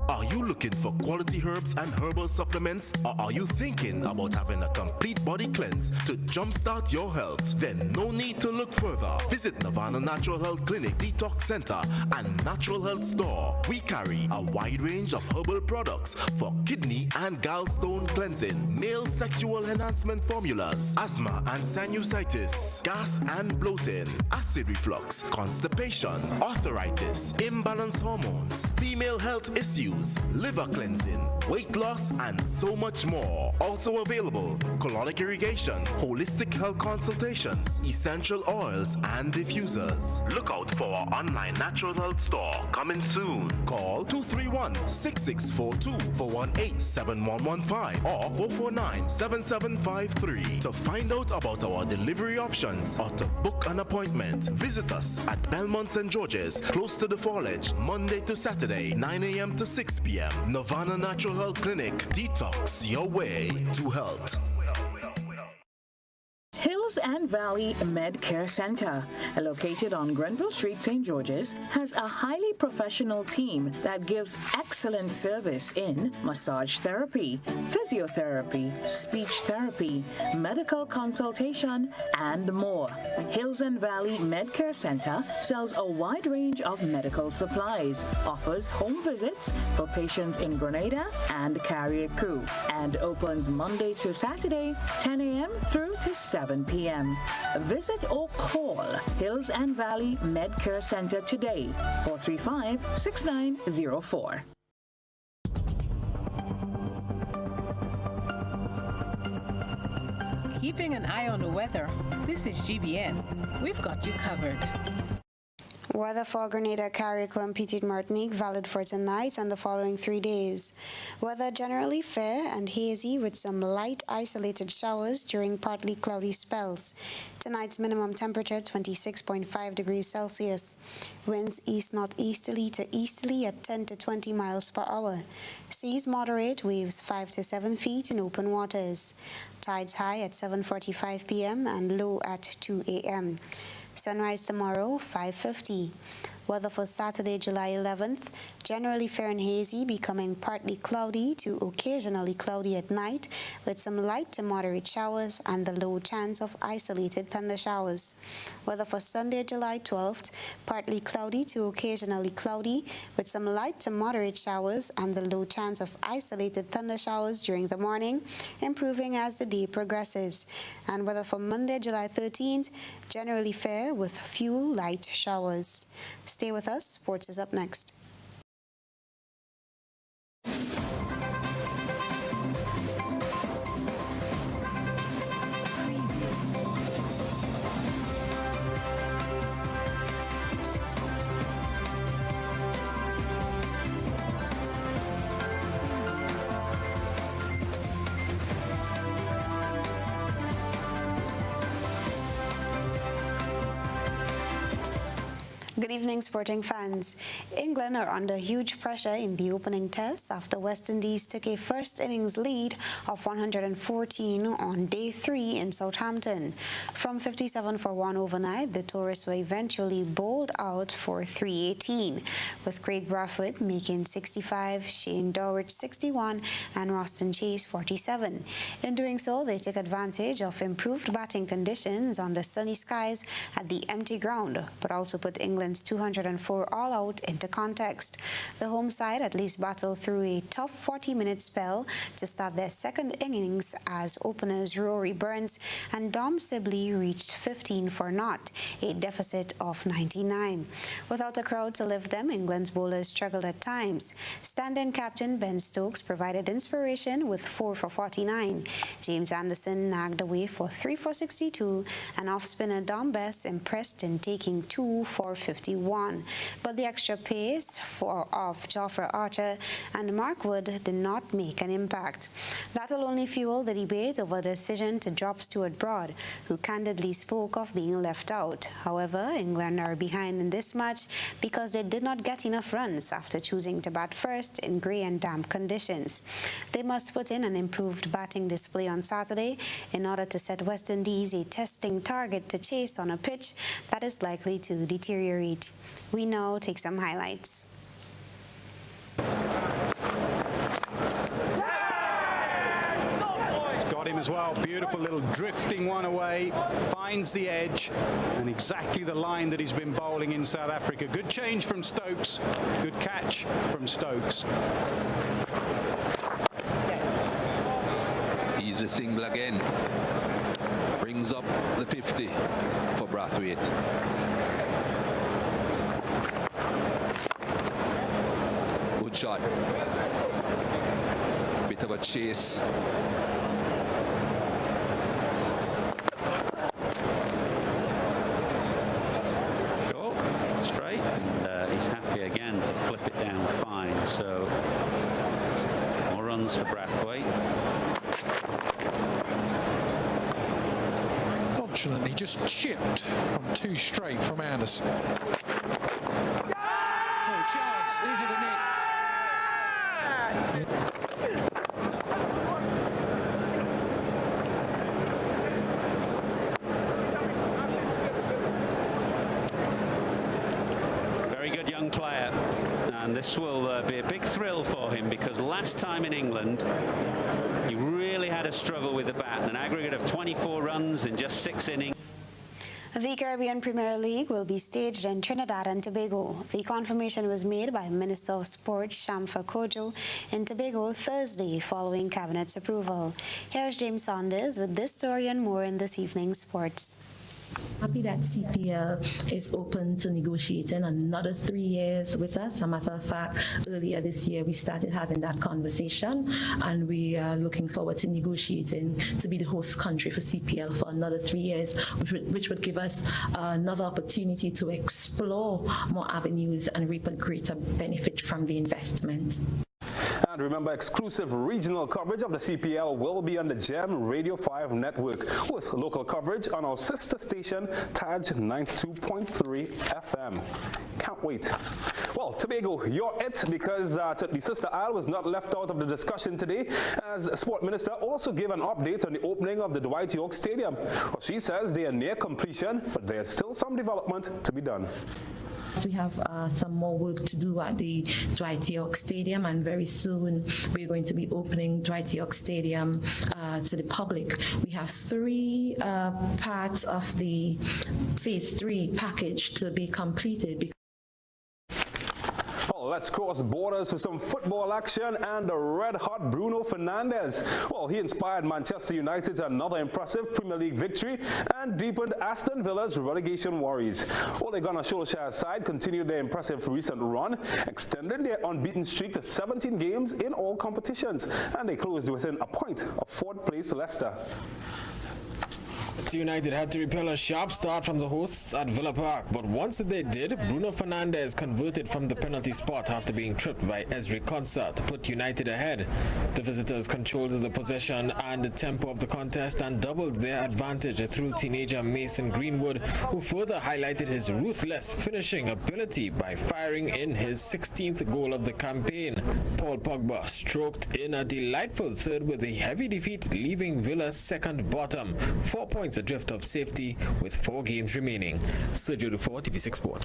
Are you looking for quality herbs and herbal supplements, or are you thinking about having a complete body cleanse to jumpstart your health? Then no need to look further. Visit Nirvana Natural Health Clinic, Detox Center, and Natural Health Store. We carry a wide range of herbal products for kidney and gallstone cleansing, male sexual enhancement formulas, asthma and sinusitis, gas and bloating, acid reflux, constipation, arthritis, imbalanced hormones, female health issues, liver cleansing, weight loss, and so much more. Also available, colonic irrigation, holistic health consultations, essential oils, and diffusers. Look out for our online natural health store coming soon. Call 231-6642 418-7115 or 449-7753 to find out about our delivery options or to book an appointment. Visit us at Belmont St. George's, close to the Foliage, Monday to Saturday, 9 a.m. to 6 p.m. Nirvana Natural Health Clinic. Detox your way to health. Hills and Valley Med Care Center, located on Grenville Street, St. George's, has a highly professional team that gives excellent service in massage therapy, physiotherapy, speech therapy, medical consultation, and more. Hills and Valley Med Care Center sells a wide range of medical supplies, offers home visits for patients in Grenada and Carriacou, and opens Monday to Saturday, 10 a.m. through to 7 p.m. Visit or call Hills and Valley Med Care Center today, 435-6904. Keeping an eye on the weather. This is GBN. We've got you covered. Weather for Grenada, Carriacou, and Petite Martinique valid for tonight and the following 3 days. Weather generally fair and hazy with some light isolated showers during partly cloudy spells. Tonight's minimum temperature 26.5 degrees Celsius. Winds east-northeasterly to easterly at 10 to 20 miles per hour. Seas moderate, waves 5 to 7 feet in open waters. Tides high at 7:45 p.m. and low at 2 a.m. Sunrise tomorrow, 5:50. Weather for Saturday, July 11th, generally fair and hazy, becoming partly cloudy to occasionally cloudy at night, with some light to moderate showers and the low chance of isolated thunder showers. Weather for Sunday, July 12th, partly cloudy to occasionally cloudy, with some light to moderate showers and the low chance of isolated thunder showers during the morning, improving as the day progresses. And weather for Monday, July 13th, generally fair with few light showers. Stay with us. Sports is up next. Good evening, sporting fans. England are under huge pressure in the opening test after West Indies took a first innings lead of 114 on day 3 in Southampton. From 57 for 1 overnight, the tourists were eventually bowled out for 318, with Craig Brathwaite making 65, Shane Dowrich 61, and Roston Chase 47. In doing so, they took advantage of improved batting conditions on the sunny skies at the empty ground, but also put England's 204 all-out into context. The home side at least battled through a tough 40-minute spell to start their second innings as openers Rory Burns and Dom Sibley reached 15 for naught, a deficit of 99. Without a crowd to lift them, England's bowlers struggled at times. Stand-in captain Ben Stokes provided inspiration with 4 for 49. James Anderson nagged away for 3 for 62, and off-spinner Dom Bess impressed in taking 2 for 51. But the extra pace of Jofra Archer and Mark Wood did not make an impact. That will only fuel the debate over the decision to drop Stuart Broad, who candidly spoke of being left out. However, England are behind in this match because they did not get enough runs after choosing to bat first in grey and damp conditions. They must put in an improved batting display on Saturday in order to set West Indies a testing target to chase on a pitch that is likely to deteriorate. We now take some highlights. Got him as well. Beautiful little drifting one away. Finds the edge and exactly the line that he's been bowling in South Africa. Good change from Stokes. Good catch from Stokes. He's a single again. Brings up the 50 for Brathwaite. Good shot. Bit of a chase. Short, straight, and he's happy again to flip it down fine. So more runs for Brathwaite. Fortunately, just chipped from 2 straight from Anderson. No chance. Is it a net? Very good young player, and this will be a big thrill for him because last time in England he really had a struggle with the bat, an aggregate of 24 runs in just 6 innings. The Caribbean Premier League will be staged in Trinidad and Tobago. The confirmation was made by Minister of Sport Shamfa Kojo in Tobago Thursday following Cabinet's approval. Here's James Saunders with this story and more in this evening's sports. Happy that CPL is open to negotiating another 3 years with us. As a matter of fact, earlier this year we started having that conversation, and we are looking forward to negotiating to be the host country for CPL for another 3 years, which would give us another opportunity to explore more avenues and reap a greater benefit from the investment. And remember, exclusive regional coverage of the CPL will be on the GEM Radio 5 network, with local coverage on our sister station, Taj 92.3 FM. Can't wait. Well, Tobago, you're it, because the sister isle was not left out of the discussion today, as Sport Minister also gave an update on the opening of the Dwight York Stadium. Well, she says they are near completion, but there's still some development to be done. We have some more work to do at the Dwight York Stadium, and very soon we're going to be opening Dwight York Stadium to the public. We have 3 parts of the Phase 3 package to be completed. Well, let's cross borders for some football action and the red-hot Bruno Fernandes. Well, he inspired Manchester United to another impressive Premier League victory and deepened Aston Villa's relegation worries. Ole Gunnar Solskjaer's side continued their impressive recent run, extending their unbeaten streak to 17 games in all competitions, and they closed within a point of 4th place Leicester. Manchester United had to repel a sharp start from the hosts at Villa Park, but once they did, Bruno Fernandes converted from the penalty spot after being tripped by Ezri Konsa to put United ahead. The visitors controlled the possession and the tempo of the contest and doubled their advantage through teenager Mason Greenwood, who further highlighted his ruthless finishing ability by firing in his 16th goal of the campaign. Paul Pogba stroked in a delightful third with a heavy defeat, leaving Villa second bottom, 4 points adrift of safety with 4 games remaining. Sergio Dufour, TV6 Sport.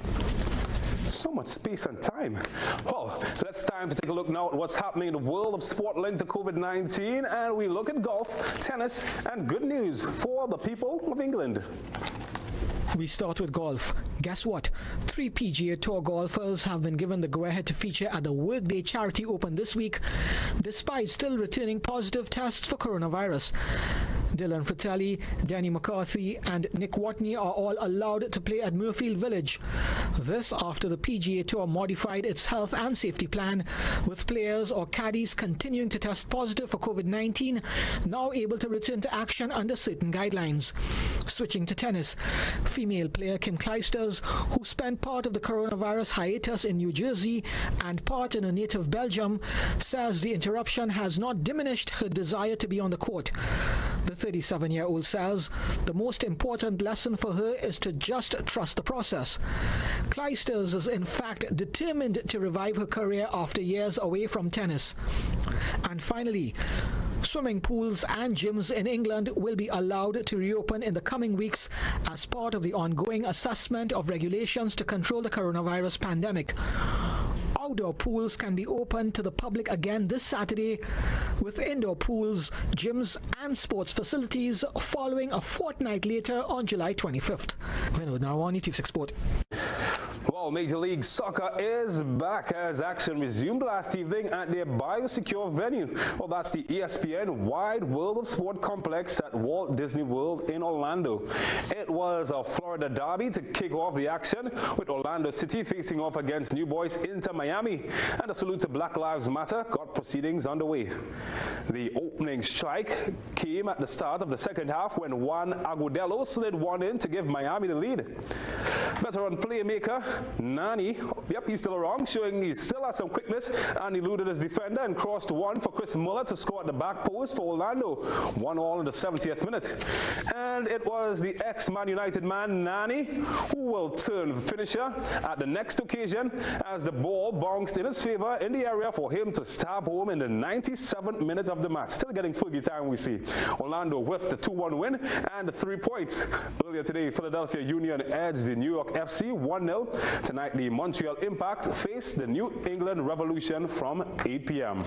So much space and time. Well, it's time to take a look now at what's happening in the world of sport linked to COVID-19, and we look at golf, tennis, and good news for the people of England. We start with golf. Guess what? 3 PGA Tour golfers have been given the go-ahead to feature at the Workday Charity Open this week, despite still returning positive tests for coronavirus. Dylan Fratelli, Danny McCarthy, and Nick Watney are all allowed to play at Muirfield Village. This after the PGA Tour modified its health and safety plan, with players or caddies continuing to test positive for COVID-19, now able to return to action under certain guidelines. Switching to tennis, female player Kim Clijsters, who spent part of the coronavirus hiatus in New Jersey and part in her native Belgium, says the interruption has not diminished her desire to be on the court. The 37-year-old says the most important lesson for her is to just trust the process. Clijsters is in fact determined to revive her career after years away from tennis. And finally, swimming pools and gyms in England will be allowed to reopen in the coming weeks as part of the ongoing assessment of regulations to control the coronavirus pandemic. Outdoor pools can be opened to the public again this Saturday, with indoor pools, gyms and sports facilities following a fortnight later on July 25th. Vinod Narwani, TV6 Sport. Well, Major League Soccer is back as action resumed last evening at their biosecure venue. Well, that's the ESPN Wide World of Sport complex at Walt Disney World in Orlando. It was a Florida derby to kick off the action, with Orlando City facing off against New Boys Inter Miami, and a salute to Black Lives Matter got proceedings underway. The opening strike came at the start of the second half when Juan Agudelo slid one in to give Miami the lead. Veteran playmaker Nani, he's still around, showing he still has some quickness, and eluded his defender and crossed one for Chris Muller to score at the back post for Orlando. 1-1 in the 70th minute. And it was the ex-Man United man Nani who will turn finisher at the next occasion as the ball bounced in his favor in the area for him to stab home in the 97th minute of the match. Still getting Fergie time, we see. Orlando with the 2-1 win and the 3 points. Earlier today, Philadelphia Union edged the New York FC 1-0. Tonight, the Montreal Impact face the New England Revolution from 8 p.m.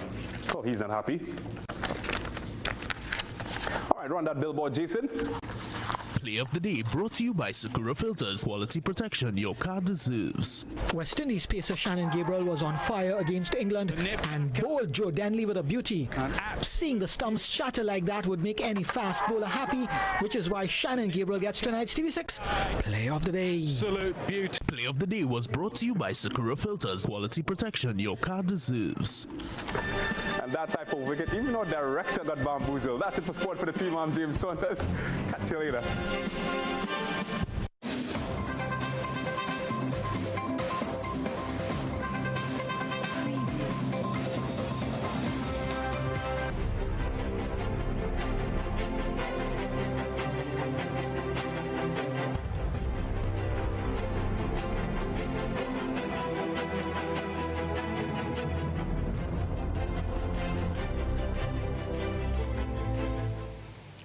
Oh, he's not happy. All right, run that billboard, Jason. Play of the day brought to you by Sakura Filters. Quality protection your car deserves. West Indies pacer Shannon Gabriel was on fire against England and bowled Joe Denley with a beauty. Seeing the stumps shatter like that would make any fast bowler happy, which is why Shannon Gabriel gets tonight's TV6 Play of the Day. Absolute beauty. Play of the day was brought to you by Sakura Filters. Quality protection your car deserves. And that type of wicket, even though director got bamboozled. That's it for sport for the team. I'm James Saunders. Catch you later.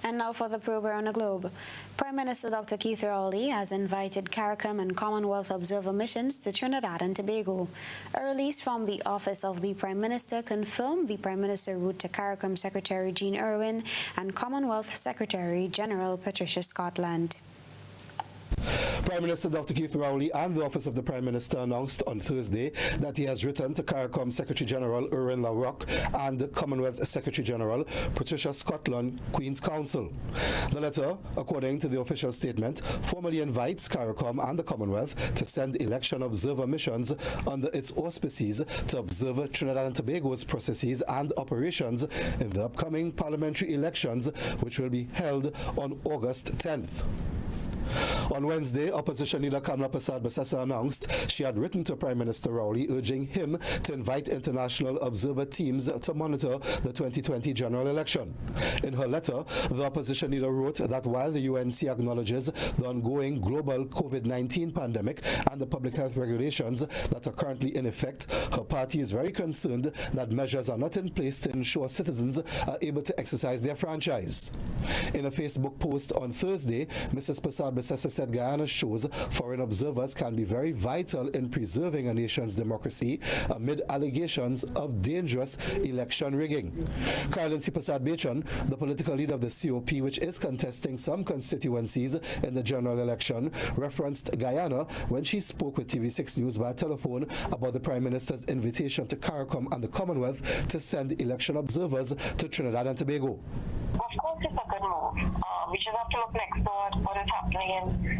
And now for the probe around the globe. Prime Minister Dr. Keith Rowley has invited CARICOM and Commonwealth Observer missions to Trinidad and Tobago. A release from the Office of the Prime Minister confirmed the Prime Minister route to CARICOM Secretary Jean Irwin and Commonwealth Secretary General Patricia Scotland. Prime Minister Dr. Keith Rowley and the Office of the Prime Minister announced on Thursday that he has written to CARICOM Secretary General Irwin LaRocque and Commonwealth Secretary General Patricia Scotland, Queen's Counsel. The letter, according to the official statement, formally invites CARICOM and the Commonwealth to send election observer missions under its auspices to observe Trinidad and Tobago's processes and operations in the upcoming parliamentary elections, which will be held on August 10th. On Wednesday, opposition leader Kamla Persad-Bissessar announced she had written to Prime Minister Rowley urging him to invite international observer teams to monitor the 2020 general election. In her letter, the opposition leader wrote that while the UNC acknowledges the ongoing global COVID-19 pandemic and the public health regulations that are currently in effect, her party is very concerned that measures are not in place to ensure citizens are able to exercise their franchise. In a Facebook post on Thursday, Mrs. Persad-Bissessar said Guyana shows foreign observers can be very vital in preserving a nation's democracy amid allegations of dangerous election rigging. Carlency Persad-Bachan, the political leader of the COP, which is contesting some constituencies in the general election, referenced Guyana when she spoke with TV6 News via telephone about the Prime Minister's invitation to CARICOM and the Commonwealth to send election observers to Trinidad and Tobago. Of course, it's a good move. We just have to look next door at what is happening in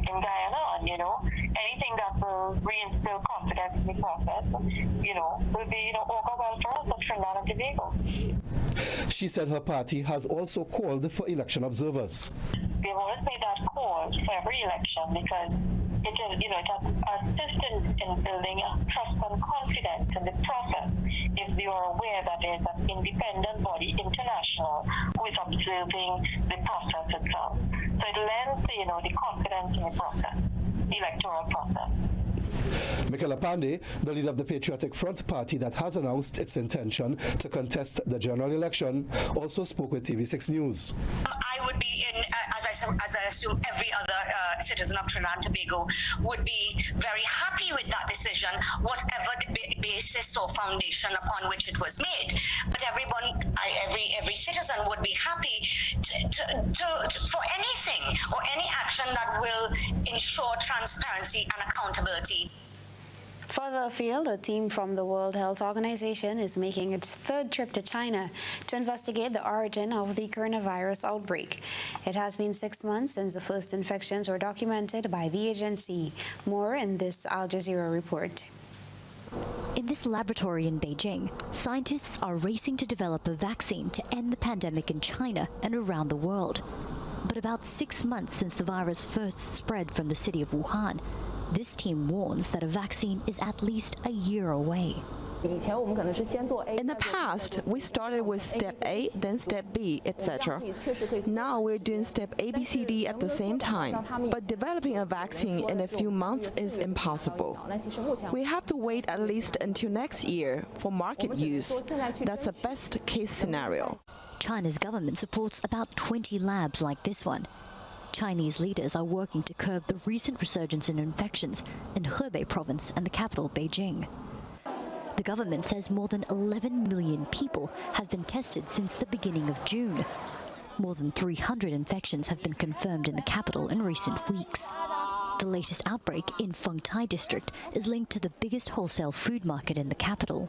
Guyana, and anything that will reinstill confidence in the process, will be augur well for us at Trinidad and Tobago. She said her party has also called for election observers. We've always made that call for every election because it is, it has assisted in building a trust and confidence in the process if you are aware that there is an independent body, international, who is observing the process itself. So it lends, the confidence in the process, the electoral process. Michaela Pandey, the leader of the Patriotic Front Party that has announced its intention to contest the general election, also spoke with TV6 News. I would be in, as I assume every other citizen of Trinidad and Tobago would be very happy with that decision, whatever the basis or foundation upon which it was made. But every citizen would be happy for anything or any action that will ensure transparency and accountability. Further afield, a team from the World Health Organization is making its third trip to China to investigate the origin of the coronavirus outbreak. It has been 6 months since the first infections were documented by the agency. More in this Al Jazeera report. In this laboratory in Beijing, scientists are racing to develop a vaccine to end the pandemic in China and around the world. But about 6 months since the virus first spread from the city of Wuhan, this team warns that a vaccine is at least a year away. In the past, we started with step A, then step B, etc. Now we're doing step A, B, C, D at the same time. But developing a vaccine in a few months is impossible. We have to wait at least until next year for market use. That's the best case scenario. China's government supports about 20 labs like this one. Chinese leaders are working to curb the recent resurgence in infections in Hebei province and the capital, Beijing. The government says more than 11 million people have been tested since the beginning of June. More than 300 infections have been confirmed in the capital in recent weeks. The latest outbreak in Fengtai district is linked to the biggest wholesale food market in the capital.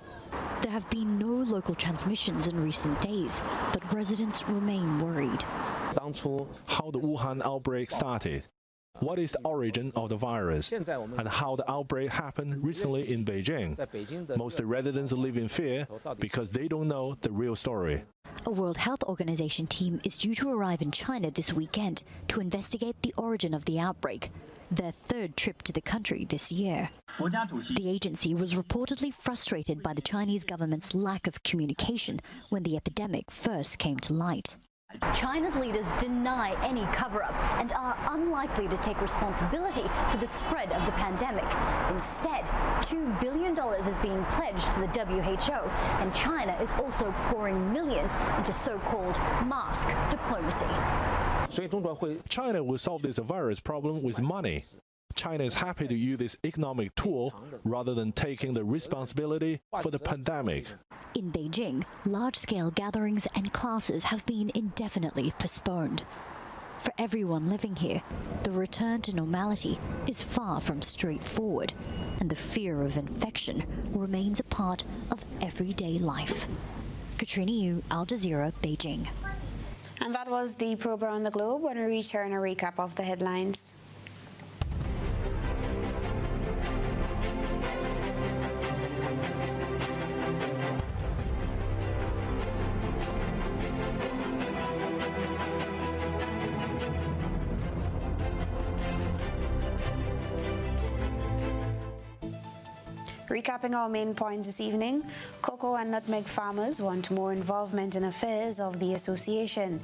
There have been no local transmissions in recent days, but residents remain worried. How the Wuhan outbreak started, what is the origin of the virus, and how the outbreak happened recently in Beijing. Most residents live in fear because they don't know the real story. A World Health Organization team is due to arrive in China this weekend to investigate the origin of the outbreak, their third trip to the country this year. The agency was reportedly frustrated by the Chinese government's lack of communication when the epidemic first came to light. China's leaders deny any cover-up and are unlikely to take responsibility for the spread of the pandemic. Instead, $2 billion is being pledged to the WHO, and China is also pouring millions into so-called mask diplomacy. China will solve this virus problem with money. China is happy to use this economic tool rather than taking the responsibility for the pandemic. In Beijing, large-scale gatherings and classes have been indefinitely postponed. For everyone living here, the return to normality is far from straightforward, and the fear of infection remains a part of everyday life. Katrina Yu, Al Jazeera, Beijing. And that was the probe around the globe. When we return, a recap of the headlines. Recapping our main points this evening, cocoa and nutmeg farmers want more involvement in affairs of the association.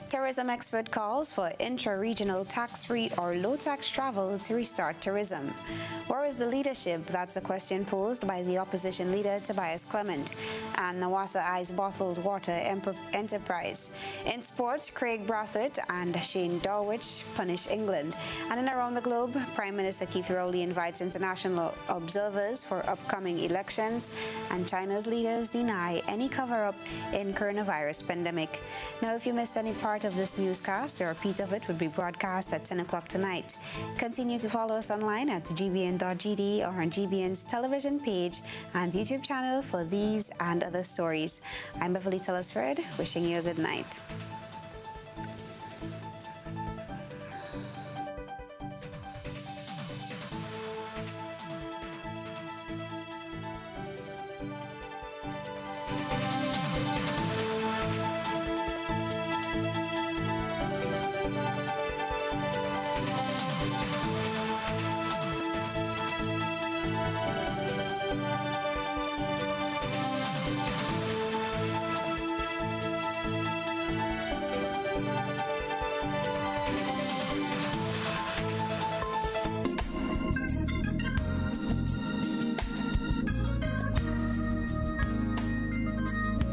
Tourism expert calls for intra-regional tax-free or low-tax travel to restart tourism. Where is the leadership? That's a question posed by the opposition leader Tobias Clement. And Nawasa Eyes Bottled Water Enterprise. In sports, Craig Brathwaite and Shane Dorwich punish England. And in Around the Globe, Prime Minister Keith Rowley invites international observers for upcoming elections, and China's leaders deny any cover-up in coronavirus pandemic. Now, if you missed any part of this newscast, a repeat of it would be broadcast at 10 o'clock tonight. Continue to follow us online at gbn.gd or on GBN's television page and YouTube channel for these and other stories. I'm Beverly Telesford, wishing you a good night.